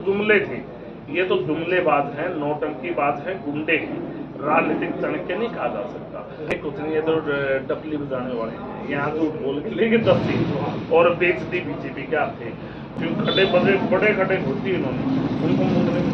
जुमले थे, ये तो जुमलेबाज हैं, नौटंकीबाज हैं, गुंडे हैं, राजनीतिक चाणक्य नहीं कहा जा सकता। कुछ नहीं, ये तो टपली बजाने वाले हैं, यहाँ झूठ बोल के लेके 10 सीट और बेच दी बीजेपी। क्या थे जो खड़े बड़े खड़े होती इन्होंने, उनको मुंडने में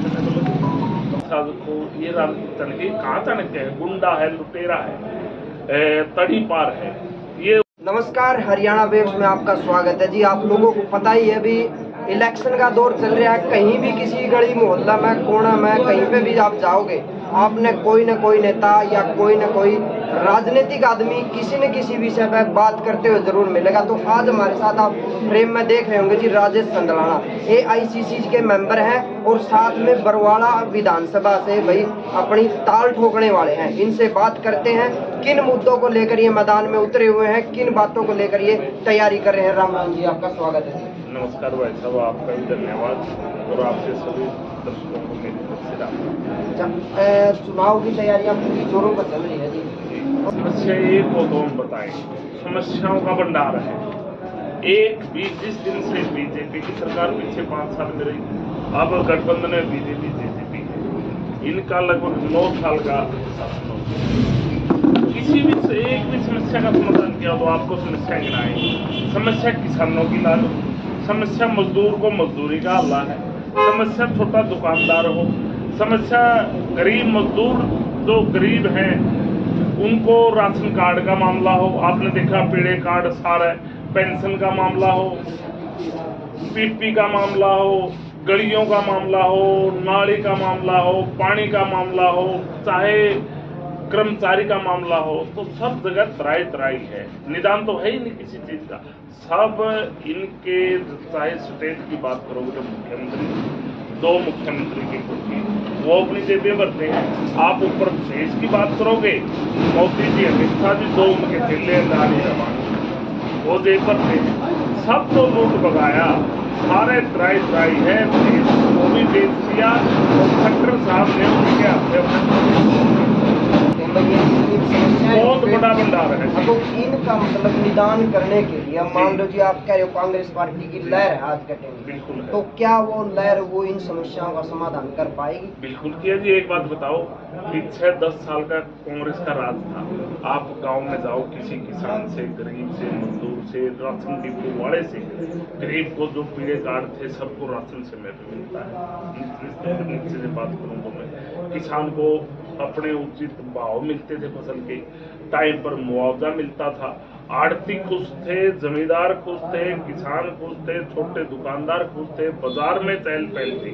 को ये राजनीतिक चाणक्य कहाँ चाणक्य है? गुंडा है, लुटेरा है, तड़ी पार है ये। नमस्कार, हरियाणा वेव्स में आपका स्वागत है जी। आप लोगों को पता ही है, अभी इलेक्शन का दौर चल रहा है। कहीं भी किसी गली मोहल्ला में, कोना में, कहीं पे भी आप जाओगे, आपने कोई न कोई नेता या कोई न कोई राजनीतिक आदमी किसी न किसी विषय पर बात करते हुए जरूर मिलेगा। तो आज हमारे साथ आप फ्रेम में देख रहे होंगे जी, राजेश संदलाना AICC के मेंबर हैं और साथ में बरवाड़ा विधानसभा से भाई अपनी ताल ठोकने वाले हैं। इनसे बात करते हैं किन मुद्दों को लेकर ये मैदान में उतरे हुए हैं, किन बातों को लेकर ये तैयारी कर रहे हैं। राम राम जी, आपका स्वागत है। नमस्कार भाई साहब, आपका भी धन्यवाद और आपसे सभी दर्शकों को मेरी तरफ से राम। चुनाव की तैयारियां पूरी जोरों पर चल रही है जी। समस्या एक को तो हम बताएं, समस्याओं का भंडार है। एक भी जिस दिन से बीजेपी की सरकार पीछे 5 साल में रही, अब गठबंधन में बीजेपी JJP है, इनका लगभग 9 साल का शासन हो। किसी भी से एक भी समस्या का समाधान किया तो आपको समस्या गिनाएंगे। समस्या किसानों की ला लो, समस्या मजदूर को मजदूरी का हल्ला है, समस्या छोटा दुकानदार हो, समस्या गरीब मजदूर जो गरीब हैं उनको राशन कार्ड का मामला हो, आपने देखा पीड़े कार्ड सारा, पेंशन का मामला हो, PP का मामला हो, गलियों का मामला हो, नाली का मामला हो, पानी का मामला हो, चाहे कर्मचारी का मामला हो, तो सब जगह तराई तराई है। निदान तो है ही नहीं किसी चीज का। सब इनके, चाहे स्टेट की बात करोगे तो मुख्यमंत्री, 2 मुख्यमंत्री की कुर्सी वो अपनी जेबें भरते हैं। आप ऊपर देश की बात करोगे, मोदी जी, अमित शाह जी, 2 उनके चेले दानी रवानी, वो जेब भरते हैं। सब तो लूट बगाया, सारे तराई तराई है। वो भी बेच दिया और खट्टर साहब ने उनके हाथ बहुत बड़ा भंडार है। तो इनका मतलब निदान करने के लिए, मान लो जी आप कह रहे हो कांग्रेस पार्टी की लहर है आज के टाइम में, बिल्कुल, तो क्या वो लहर वो इन समस्याओं का समाधान कर पाएगी? बिल्कुल किया जी। एक बात बताओ, पीछे 10 साल का कांग्रेस का राज था। आप गांव में जाओ, किसी किसान से, गरीब से, मजदूर से, राशन डिपो वाले से, गरीब को जो पीड़े कार्ड थे सबको राशन समय पे मिलता है। नीचे से बात करूं तो मैं, किसान को अपने उचित भाव मिलते थे, फसल के टाइम पर मुआवजा मिलता था, आड़ती खुश थे, जमींदार खुश थे, किसान खुश थे, छोटे दुकानदार खुश थे, बाजार में चहल पहल थी,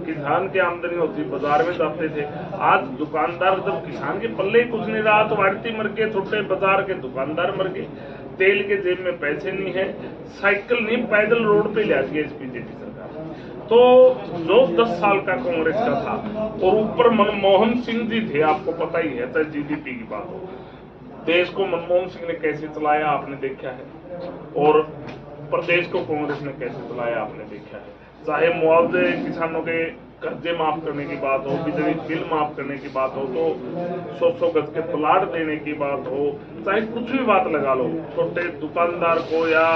किसान की आमदनी होती, बाजार में जाते थे। आज दुकानदार, जब किसान के पल्ले कुछ नहीं रहा तो आड़ती मर गए, छोटे बाजार के दुकानदार मर गए, तेल के जेब में पैसे नहीं है, साइकिल नहीं पैदल रोड पे ले दिया इस बीजेपी सरकार। तो जो 10 साल का कांग्रेस का था, और ऊपर मनमोहन सिंह जी थे, आपको पता ही है, चाहे GDP की बात हो, देश को मनमोहन सिंह ने कैसे चलाया आपने देखा है, और प्रदेश को कांग्रेस ने कैसे चलाया आपने देखा है। चाहे मुआवजे, किसानों के कर्जे माफ करने की बात हो, बिजली बिल माफ करने की बात हो, तो 100 गज के प्लाट देने की बात हो, चाहे कुछ भी बात लगा लो, छोटे दुकानदार को या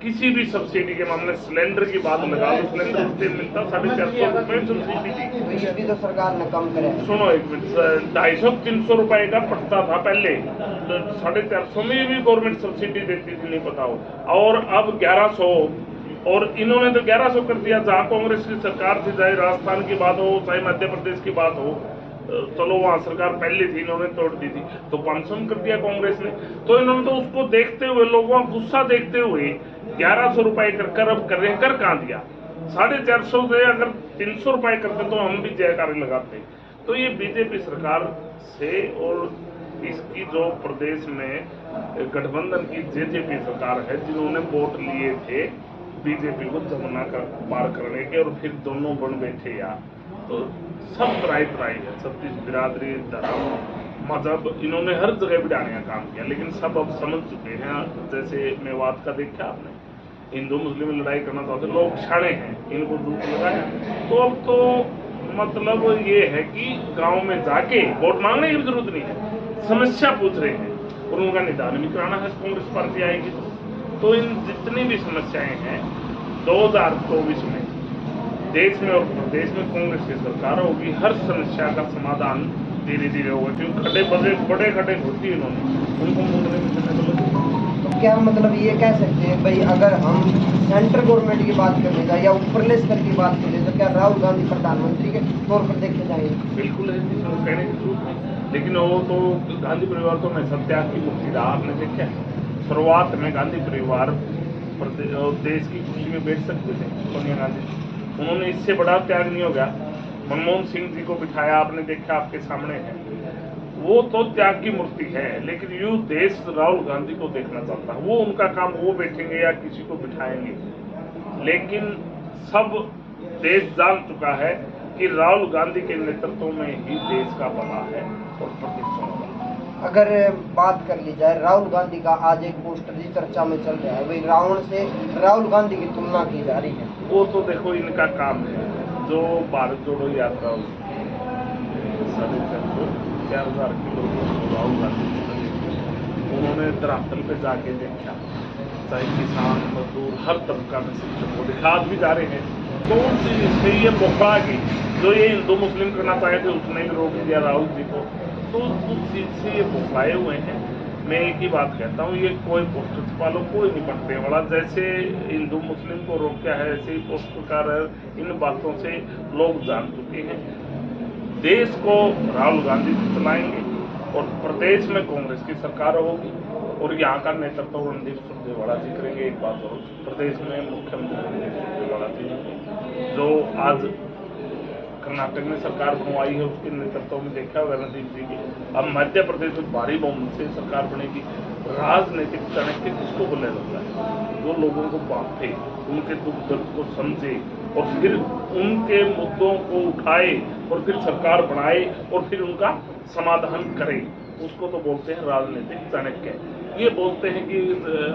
किसी भी सब्सिडी के मामले, सिलेंडर की बात लगा लो, सिलेंडर तेल मिलता 450 रुपए सब्सिडी थी, तो सरकार ने कम करे। सुनो एक मिनट, 250-300 रुपए का पड़ता था पहले, तो 450 में भी गवर्नमेंट सब्सिडी देती थी, नहीं पता हो, और अब 1100, और इन्होंने तो 1100 कर दिया। जहाँ कांग्रेस की सरकार थी, चाहे राजस्थान की बात हो, चाहे मध्य प्रदेश की बात हो, चलो वहां सरकार पहले थी, इन्होंने तोड़ दी थी, तो 500 कर दिया कांग्रेस ने। तो इन्होंने तो उसको देखते हुए, लोगों का गुस्सा देखते हुए 1100 रुपए कर अब कर रहे हैं, कर कहाँ दिया। 450 से अगर 300 रुपए करते तो हम भी जयकारे लगाते। तो ये बीजेपी सरकार से, और इसकी जो प्रदेश में गठबंधन की JJP सरकार है, जिन्होंने वोट लिए थे बीजेपी को जमुना का पार करने के, और फिर दोनों बन बैठे यार, तो सब तराई तराई है। छत्तीस बिरादरी, धर्म, मजहब, इन्होंने हर जगह बिठाने का काम किया, लेकिन सब अब समझ चुके हैं। जैसे मेवात का देखा आपने, हिंदू मुस्लिम लड़ाई करना चाहते लोग छाड़े हैं, इनको दूध लगाया। तो अब तो मतलब ये है कि गांव में जाके वोट मांगने की जरूरत नहीं है, समस्या पूछ रहे हैं और उनका निदान भी कराना है। कांग्रेस पार्टी आएगी तो इन जितनी भी समस्याएं हैं 2024 में देश में और प्रदेश में कांग्रेस की सरकार होगी, हर समस्या का समाधान धीरे धीरे होगा, क्योंकि बड़े खड्डे खोदती इन्होंने, उनको मुंडने में समय तो लगेगा। तो क्या मतलब ये कह सकते हैं भाई, अगर हम सेंट्रल गवर्नमेंट की बात करें जाए या ऊपरले स्तर की बात करें तो क्या राहुल गांधी प्रधानमंत्री के तौर पर देखे जाएंगे? बिल्कुल है, इसमें कहने की जरूरत नहीं। लेकिन वो तो गांधी परिवार तो मैं सत्याग की मुक्ति रहा, आपने देखा है शुरुआत में गांधी परिवार देश की खुशी में बैठ सकते थे सोनिया गांधी, उन्होंने इससे बड़ा त्याग नहीं हो गया। मनमोहन सिंह जी को बिठाया, आपने देखा, आपके सामने है, वो तो त्याग की मूर्ति है। लेकिन यूं देश राहुल गांधी को देखना चाहता है, वो उनका काम, वो बैठेंगे या किसी को बिठाएंगे, लेकिन सब देश जान चुका है कि राहुल गांधी के नेतृत्व में ही देश का भला है और प्रदेशों का। अगर बात कर ली जाए राहुल गांधी का, आज एक पोस्टर जी चर्चा में चल रहा है, वही रावण से राहुल गांधी की तुलना की जा रही है। वो तो देखो इनका काम है, जो भारत जोड़ो यात्रा 4,500 किलोमीटर राहुल गांधी, उन्होंने धरातल पे जाके देखा, चाहे किसान मजदूर हर तबका में सिस्टम को दिखा, आज भी जा रहे हैं। कौन सी इससे ये बौखला गई, जो ये हिंदू मुस्लिम करना चाहे थे उसने भी रोक दिया राहुल जी को, तो उस चीज से ये बौखलाए हुए हैं। मैं एक ही बात कहता हूँ, ये कोई पोस्टर छपा लो, कोई नहीं पढ़ने वाला। जैसे हिंदू मुस्लिम को रोका है, ऐसे ही पोस्टरकार इन बातों से लोग जान चुके हैं। देश को राहुल गांधी चलाएंगे और प्रदेश में कांग्रेस की सरकार होगी और यहाँ का नेतृत्व रणदीप सुरजेवाला जी करेंगे। एक बात और, प्रदेश में मुख्यमंत्री रणदीप सुरजेवाला जी, जो आज कर्नाटक में सरकार बनवाई है, उसके नेतृत्व में देखा होगा रणदीप जी की। अब मध्य प्रदेश में भारी बहुमत से सरकार बनेगी। राजनीतिक चाणक्य किसको बोला जाता है? जो लोगों को बांटे, उनके दुख दर्द को समझे और फिर उनके मुद्दों को उठाए और फिर सरकार बनाए और फिर उनका समाधान करे, उसको तो बोलते हैं राजनीतिक चाणक्य। ये बोलते हैं कि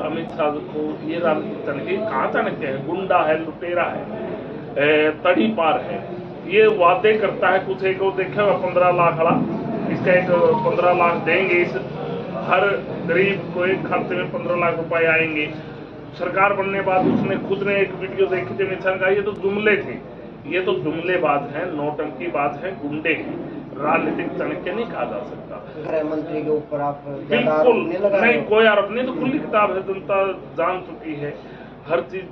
अमित शाह को ये राजनीतिक चाणक्य, कहाँ चाणक्य है? गुंडा है, लुटेरा है, तड़ी पार है। ये वादे करता है कुछ, एक वो देखा 15 लाख वाला, इसका एक 15 लाख देंगे, इस हर गरीब को एक खाते में 15 लाख रुपए आएंगे। सरकार बनने बाद उसने खुद ने एक वीडियो देखी थी, निशान का, ये तो जुमले थे, ये तो जुमलेबाज है, नौटंकीबाज है, गुंडे हैं, राजनीतिक चाणक्य नहीं कहा जा सकता। गृह मंत्री के ऊपर आप बिल्कुल नहीं, कोई आरोप नहीं, तो खुली किताब है, जनता जान चुकी है, हर चीज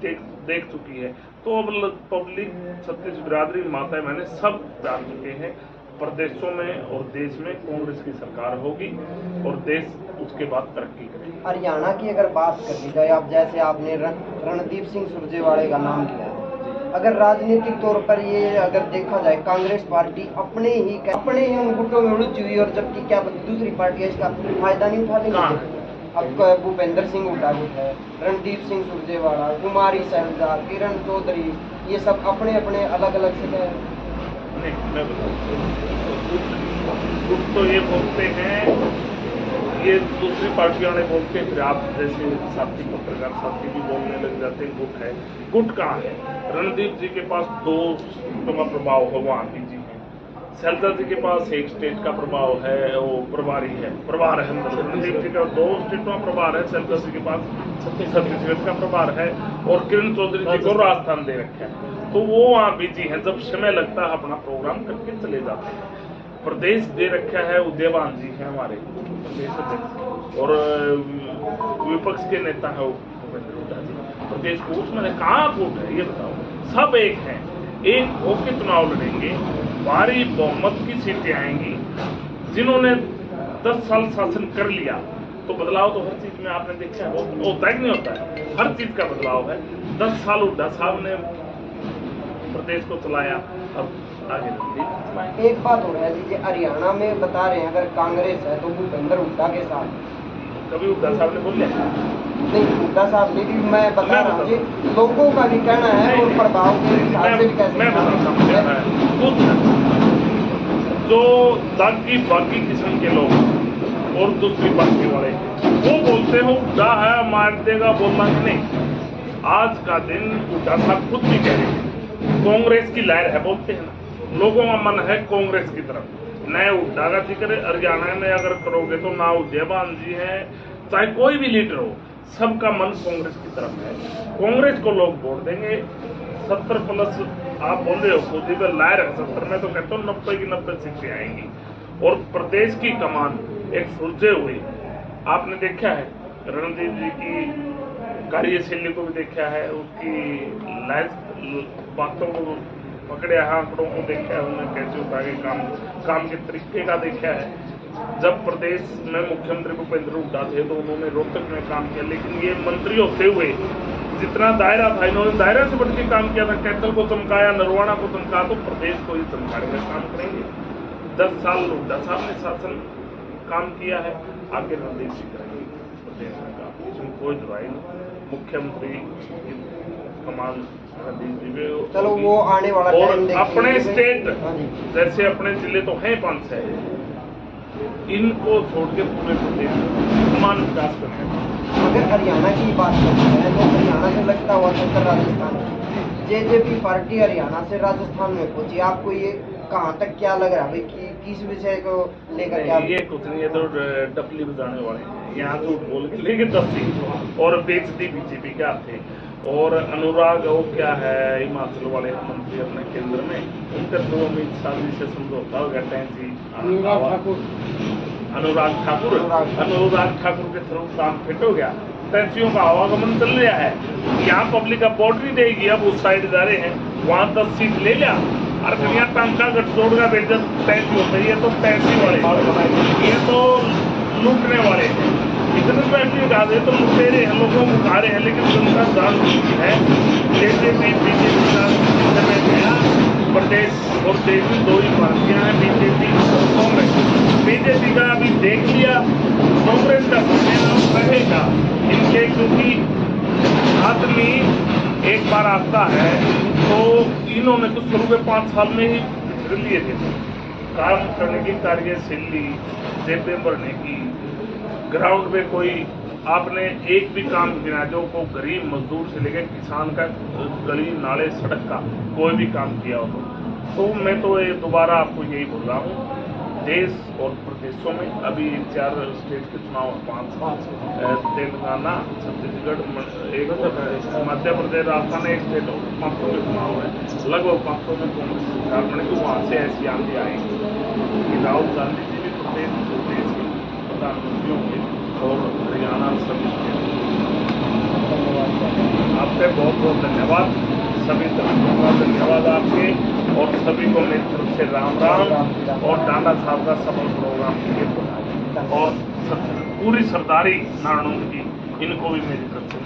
देख चुकी है। तो अब पब्लिक, छत्तीस बिरादरी, माताएं बहनें सब जान चुके हैं, प्रदेशों में और देश में कांग्रेस की सरकार होगी और देश उसके बाद तरक्की करेगा। हरियाणा की अगर बात कर ली जाए, आप जैसे आपने रणदीप सिंह सुरजेवाला का नाम लिया, अगर राजनीतिक तौर पर ये अगर देखा जाए, कांग्रेस पार्टी अपने ही उन गुटों में उलझी हुई, और जबकि क्या दूसरी पार्टी इसका फायदा नहीं उठा लेंगी। अब भूपेंद्र सिंह हुड्डा है, रणदीप सिंह सुरजेवाला, कुमारी सैलजा, किरण चौधरी, ये सब अपने अपने अलग अलग से नहीं, मैं कुछ तो ये बोलते हैं, ये दूसरी पार्टियों ने बोलते हैं, फिर आप जैसे साथी पत्रकार साथी भी बोलने लग जाते हैं गुट है। गुट कहाँ है? रणदीप जी के पास 2 सीटों का प्रभाव है, वो आंटी जी हैं। सैलजा जी के पास एक स्टेट का प्रभाव है, वो प्रभारी है, प्रभार है, मतलब रणदीप जी का 2 स्टेटों का प्रभार है, सैलजा जी के पास छत्तीसगढ़ का प्रभार है, और किरण चौधरी जी को राजस्थान दे रखा है। तो वो वहाँ बिजी हैं, जब समय लगता है अपना प्रोग्राम करके चले जाते हैं। प्रदेश दे रखा है, उदयवान जी हैं हमारे प्रदेश अध्यक्ष, और विपक्ष के नेता है भूपेंद्र हुड्डा जी। प्रदेश को उसमें कहाँ वोट है ये बताओ? सब एक हैं, एक होके चुनाव लड़ेंगे, भारी बहुमत की सीटें आएंगी। जिन्होंने 10 साल शासन कर लिया, तो बदलाव तो हर चीज में आपने देखा है, वो होता है कि नहीं होता है? हर चीज का बदलाव है। 10 साल हुड्डा साहब ने प्रदेश को चलाया, अब आगे एक बात हो रहा है जी, हरियाणा में बता रहे हैं अगर कांग्रेस है तो भूपेंद्र हुड्डा के साथ। कभी हुड्डा साहब ने बोले नहीं, हुड्डा साहब ने भी, मैं बता रहा हूँ जी, लोगों का भी कहना है और प्रभाव के हिसाब से भी कैसे कुछ जो बाकी किस्म के लोग और दूसरी पार्टी वाले वो बोलते हो हुड्डा है मार देगा, बोलना कि नहीं। आज का दिन हुड्डा साहब खुद भी कह रहे हैं कांग्रेस की लहर है, बोलते हैं ना, लोगों का मन है कांग्रेस की तरफ। नए हुड्डा का जिक्र हरियाणा में अगर करोगे तो ना उदयवान जी हैं, चाहे कोई भी लीडर हो, सबका मन कांग्रेस की तरफ है। कांग्रेस को लोग वोट देंगे, 70+ आप बोल रहे हो खुद ही पे लाए रहे 70, में तो कहता हूँ 90 की 90 सीटें आएंगी। और प्रदेश की कमान एक सुलझे हुए, आपने देखा है रणदीप जी की कार्यशैली को भी देखा है, उसकी बातों को पकड़े आंकड़ों को देखा है, उन्हें कैसे उठा के काम के तरीके का देखा है। जब प्रदेश में मुख्यमंत्री भूपेंद्र हुड्डा थे तो उन्होंने रोहतक में काम किया, लेकिन ये मंत्री होते हुए जितना दायरा था इन्होंने दायरा से बढ़ के काम किया था। कैथल को चमकाया, नरवाना को चमका, तो प्रदेश को ही चमकाने का काम करेंगे। 10 साल हुड्डा साहब ने शासन काम किया है, आगे रणदीप जी करेंगे प्रदेश में काम, इसमें कोई दुराई नहीं। मुख्यमंत्री कमान रणदीप जी पे, चलो वो आने वाला और टाइम देखिए। अपने स्टेट हाँ जी। जैसे अपने जिले तो हैं 5-6, इनको छोड़ के पूरे प्रदेश में समान विकास करेंगे। अगर हरियाणा की बात करते हैं तो हरियाणा से लगता हुआ चक्कर राजस्थान, जेजेपी पार्टी हरियाणा से राजस्थान में पहुंची, आपको ये कहाँ तक क्या लग रहा है भाई कि किस विषय को लेकर क्या? ये कुछ नहीं है, तो डपली बजाने वाले हैं, यहाँ झूठ बोल के लेके 10 सीट और बेच दी बीजेपी के हाथे। और अनुराग वो क्या है हिमाचल वाले मंत्री अपने केंद्र में, उनका तो अमित शाह जी से समझौता हो गया, अनुराग ठाकुर के थ्रू काम फिट हो गया, टैक्सियों का आवागमन चल रहा है। यहाँ पब्लिक अब वोट नहीं देगी, अब उस साइड जा रहे हैं, वहाँ 10 सीट ले लिया। और कन्या टांका गठजोड़ का बेइज्जत टैक्सी होता है, ये तो टैक्सी वाले, ये तो लूटने वाले हैं। इतने पैसे उठा दे तो लुटेरे हैं, लोगों को उठा रहे हैं, लेकिन जनता जान चुकी है। जैसे भी बीजेपी का प्रदेश और देश में 2 ही पार्टियां हैं, बीजेपी और कांग्रेस। बीजेपी का अभी देख लिया, कांग्रेस का समय रहेगा इनके, क्योंकि आदमी एक बार आता है तो इन्होंने तो शुरू के 5 साल में ही बिछड़ लिए थे। काम करने की कार्यशैली, जेबें भरने की, ग्राउंड पे कोई आपने एक भी काम गिना जो को गरीब मजदूर से लेकर किसान का गली नाले सड़क का कोई भी काम किया हो। तो मैं तो ये दोबारा आपको यही बोल रहा हूँ, देश और प्रदेशों में अभी 4 स्टेट के चुनाव, 5 तेलंगाना, छत्तीसगढ़, एक मध्य प्रदेश, राजस्थान, एक स्टेट हो, 500 के चुनाव है। लगभग 500 में कांग्रेस सरकार बनेगी, वहाँ से ऐसी आंधी आएंगी कि राहुल गांधी जी भी प्रदेश के प्रधानमंत्री होंगे और हरियाणा सभी स्टेट। आपसे बहुत बहुत धन्यवाद, सभी तरह का धन्यवाद आपके, और सभी को मेरी तरफ से राम राम, और डांडा साहब का सफल प्रोग्राम के लिए, और पूरी सरदारी नारायण की इनको भी मेरी तरफ से